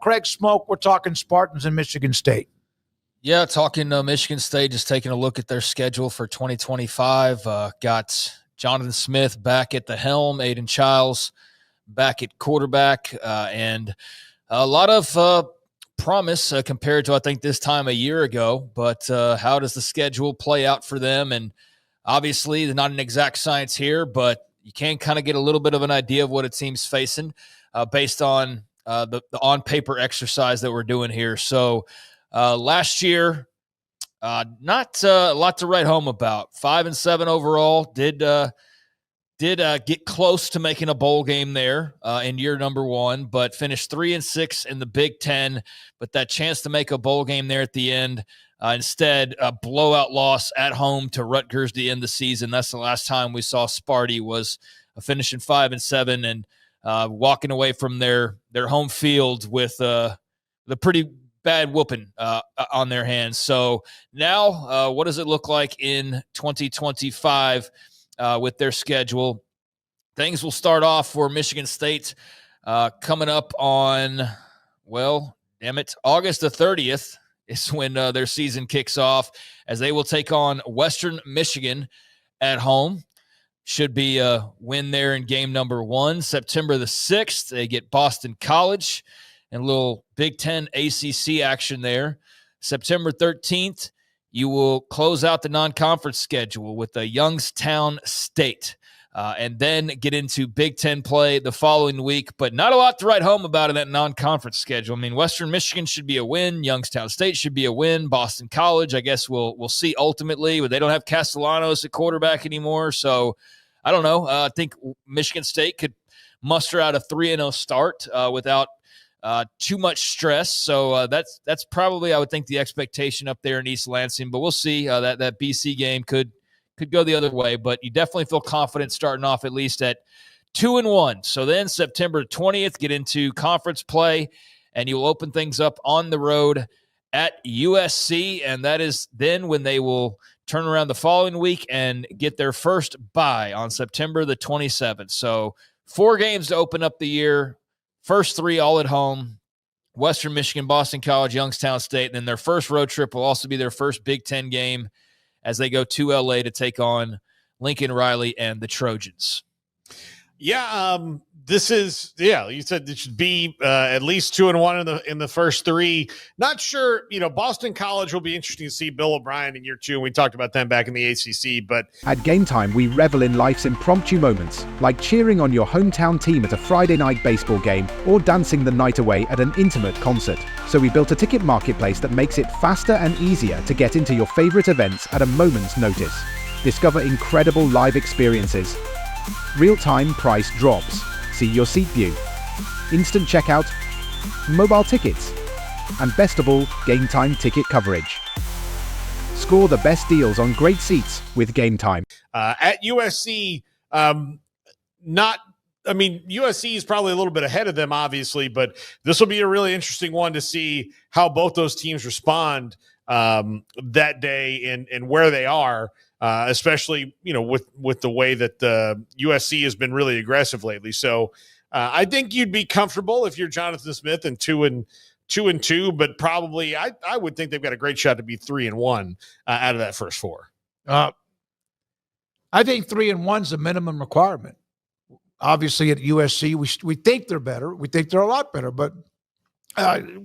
Craig Smoak, we're talking Spartans and Michigan State. Yeah, talking Michigan State, just taking a look at their schedule for 2025. Got Jonathan Smith back at the helm, Aiden Childs back at quarterback, and a lot of promise compared to, I think, this time a year ago. But how does the schedule play out for them? And obviously, they're not an exact science here, but you can kind of get a little bit of an idea of what a team's facing based on the on-paper exercise that we're doing here. So last year, not a lot to write home about. 5-7 overall. Did get close to making a bowl game there in year number one, but finished 3-6 in the Big Ten. But that chance to make a bowl game there at the end, instead, a blowout loss at home to Rutgers to end the season. That's the last time we saw Sparty, was finishing 5-7 and walking away from their home field with the pretty bad whooping on their hands. So now what does it look like in 2025 with their schedule? Things will start off for Michigan State coming up on, August the 30th is when their season kicks off, as they will take on Western Michigan at home. Should be a win there in game number one. September the 6th, they get Boston College and a little Big Ten ACC action there. September 13th, you will close out the non-conference schedule with Youngstown State, and then get into Big Ten play the following week. But not a lot to write home about in that non-conference schedule. I mean, Western Michigan should be a win. Youngstown State should be a win. Boston College, I guess we'll see ultimately, but they don't have Castellanos at quarterback anymore. So I don't know. I think Michigan State could muster out a 3-0 start without too much stress. So that's probably, I would think, the expectation up there in East Lansing. But we'll see. That BC game could go the other way. But you definitely feel confident starting off at least at 2-1. So then September 20th, get into conference play, and you'll open things up on the road at USC. And that is then when they will turn around the following week and get their first bye on September the 27th. So 4 games to open up the year. First 3 all at home: Western Michigan, Boston College, Youngstown State. And then their first road trip will also be their first Big Ten game as they go to LA to take on Lincoln Riley and the Trojans. Yeah, this is, you said it should be at least 2-1 in the first 3. Not sure, Boston College will be interesting to see Bill O'Brien in year 2. And we talked about them back in the ACC, but at Game Time, we revel in life's impromptu moments, like cheering on your hometown team at a Friday night baseball game or dancing the night away at an intimate concert. So we built a ticket marketplace that makes it faster and easier to get into your favorite events at a moment's notice. Discover incredible live experiences, real-time price drops, see your seat view, instant checkout, mobile tickets, and best of all, Game Time ticket coverage. Score the best deals on great seats with Game Time. At USC, USC is probably a little bit ahead of them, obviously, but this will be a really interesting one to see how both those teams respond that day and where they are. Especially, with the way that the USC has been really aggressive lately. So I think you'd be comfortable if you're Jonathan Smith and 2-2, but probably I would think they've got a great shot to be 3-1 out of that first 4. I think 3-1 is a minimum requirement. Obviously, at USC, we think they're better. We think they're a lot better, but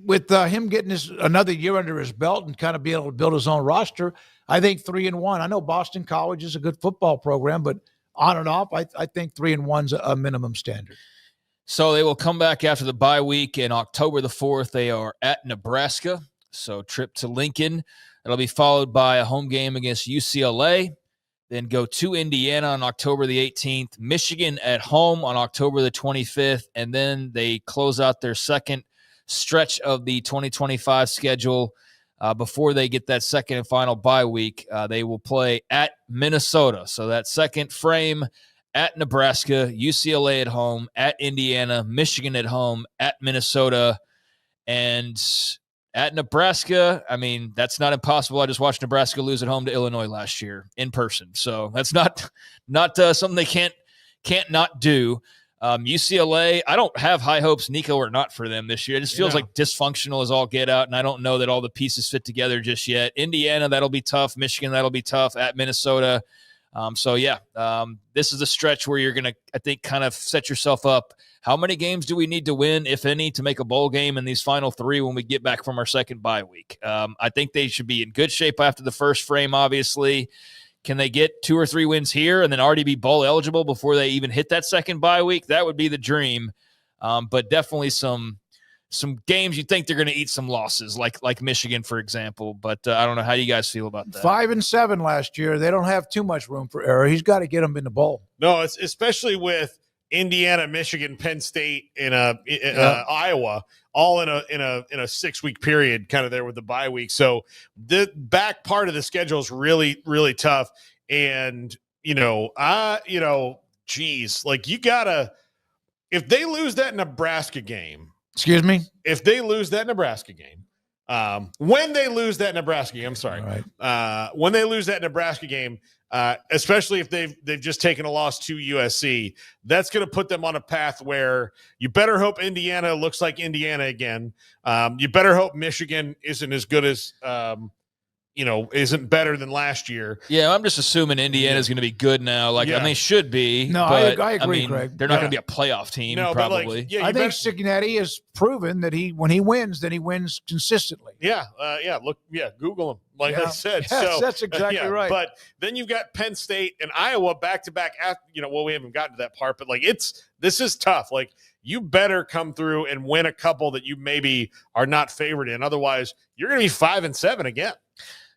with him getting another year under his belt and kind of being able to build his own roster, I think 3-1. I know Boston College is a good football program, but on and off, I think 3-1's a minimum standard. So they will come back after the bye week in October the 4th. They are at Nebraska, so trip to Lincoln. It'll be followed by a home game against UCLA. Then go to Indiana on October the 18th, Michigan at home on October the 25th, and then they close out their second stretch of the 2025 schedule before they get that second and final bye week. They will play at Minnesota. So that second frame at Nebraska, UCLA at home, at Indiana, Michigan at home, at Minnesota, and at Nebraska. I mean, that's not impossible. I just watched Nebraska lose at home to Illinois last year in person. So that's not something they can't not do. UCLA, I don't have high hopes, Nico or not, for them this year. It just feels like dysfunctional as all get out, and I don't know that all the pieces fit together just yet. Indiana, that'll be tough. Michigan, that'll be tough. At Minnesota. This is a stretch where you're going to, I think, kind of set yourself up. How many games do we need to win, if any, to make a bowl game in these final 3 when we get back from our second bye week? I think they should be in good shape after the first frame, obviously. Can they get 2 or 3 wins here and then already be bowl eligible before they even hit that second bye week? That would be the dream. But definitely some games you think they're going to eat some losses, like Michigan, for example. But I don't know. How do you guys feel about that? 5-7 last year. They don't have too much room for error. He's got to get them in the bowl. No, it's especially with Indiana, Michigan, Penn State, Iowa, all in a 6-week period, kind of there with the bye week. So the back part of the schedule is really, really tough. And geez, like you gotta, if they lose that Nebraska game. Excuse me? If they lose that Nebraska game, when they lose that Nebraska game, I'm sorry. Right. When they lose that Nebraska game, especially if they've just taken a loss to USC, that's going to put them on a path where you better hope Indiana looks like Indiana again. You better hope Michigan isn't as good as isn't better than last year. Yeah, I'm just assuming Indiana's going to be good now. They should be. No, but, I agree, Craig. They're not going to be a playoff team, probably. I think Cignetti has proven that when he wins, then he wins consistently. Google him. I said. Yes, so that's exactly right. But then you've got Penn State and Iowa back-to-back. We haven't gotten to that part, but this is tough. You better come through and win a couple that you maybe are not favored in. Otherwise, you're going to be 5-7 again.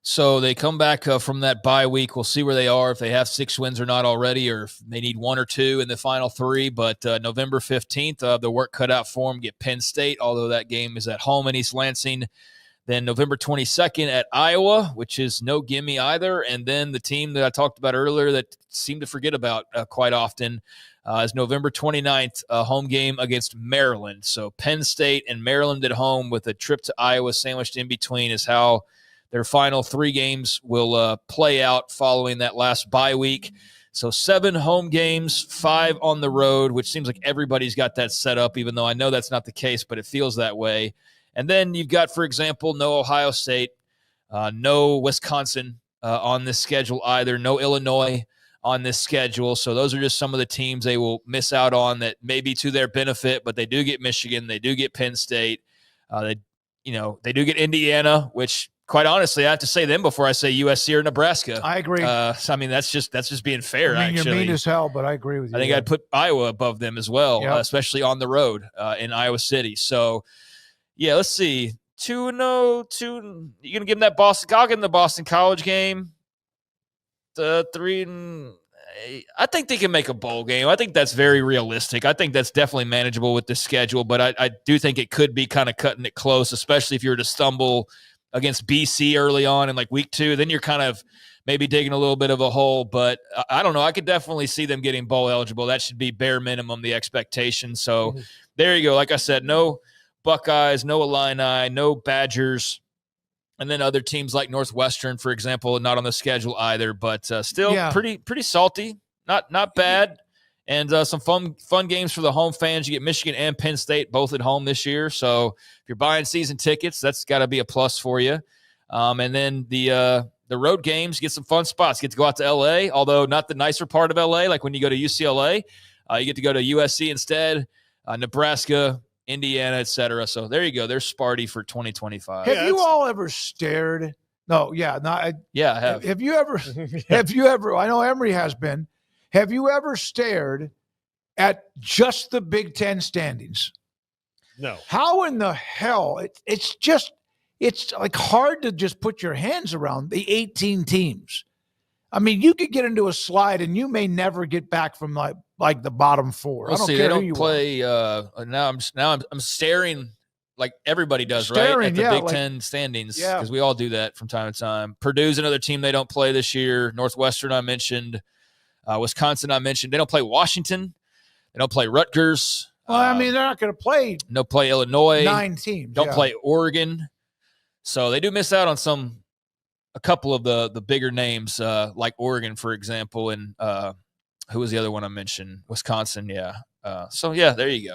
So they come back from that bye week. We'll see where they are, if they have 6 wins or not already, or if they need 1 or 2 in the final 3. But November 15th, the work cut out for them, get Penn State, although that game is at home in East Lansing. Then November 22nd at Iowa, which is no gimme either. And then the team that I talked about earlier that seem to forget about quite often is November 29th, a home game against Maryland. So Penn State and Maryland at home with a trip to Iowa sandwiched in between is how their final 3 games will play out following that last bye week. So 7 home games, 5 on the road, which seems like everybody's got that set up, even though I know that's not the case, but it feels that way. And then you've got, for example, no Ohio State, no Wisconsin on this schedule either, no Illinois on this schedule. So those are just some of the teams they will miss out on that may be to their benefit, but they do get Michigan, they do get Penn State, they do get Indiana, which – quite honestly, I have to say them before I say USC or Nebraska. I agree. That's just being fair. Actually, you're mean as hell, but I agree with you. I think I'd put Iowa above them as well, Yep. Especially on the road in Iowa City. So, yeah, let's see. 2-0, 2. You gonna give them that Boston? I'll give them the Boston College game. 3. I think they can make a bowl game. I think that's very realistic. I think that's definitely manageable with the schedule, but I do think it could be kind of cutting it close, especially if you were to stumble against BC early on in week 2, then you're kind of maybe digging a little bit of a hole. But I don't know. I could definitely see them getting bowl eligible. That should be bare minimum the expectation. So there you go. Like I said, no Buckeyes, no Illini, no Badgers, and then other teams like Northwestern, for example, not on the schedule either. But still pretty salty, not bad. And some fun games for the home fans. You get Michigan and Penn State both at home this year. So if you're buying season tickets, that's got to be a plus for you. And then the road games, you get some fun spots. You get to go out to L.A., although not the nicer part of L.A., like when you go to UCLA. You get to go to USC instead, Nebraska, Indiana, etc. So there you go. There's Sparty for 2025. Have you all ever stared? No, yeah. I have. Have you ever, I know Emory has been. Have you ever stared at just the Big Ten standings? No. How in the hell? It's hard to just put your hands around the 18 teams. I mean, you could get into a slide and you may never get back from like the bottom 4. We'll see. They don't play. Now I'm staring like everybody does, right? At the Big Ten standings, because we all do that from time to time. Purdue's another team they don't play this year. Northwestern, I mentioned. Wisconsin, I mentioned. They don't play Washington. They don't play Rutgers. Well, I mean, they're not going to play. No play Illinois. 9 teams. Don't play Oregon. So they do miss out on a couple of the bigger names, like Oregon, for example, and who was the other one I mentioned? Wisconsin, yeah. So yeah, there you go.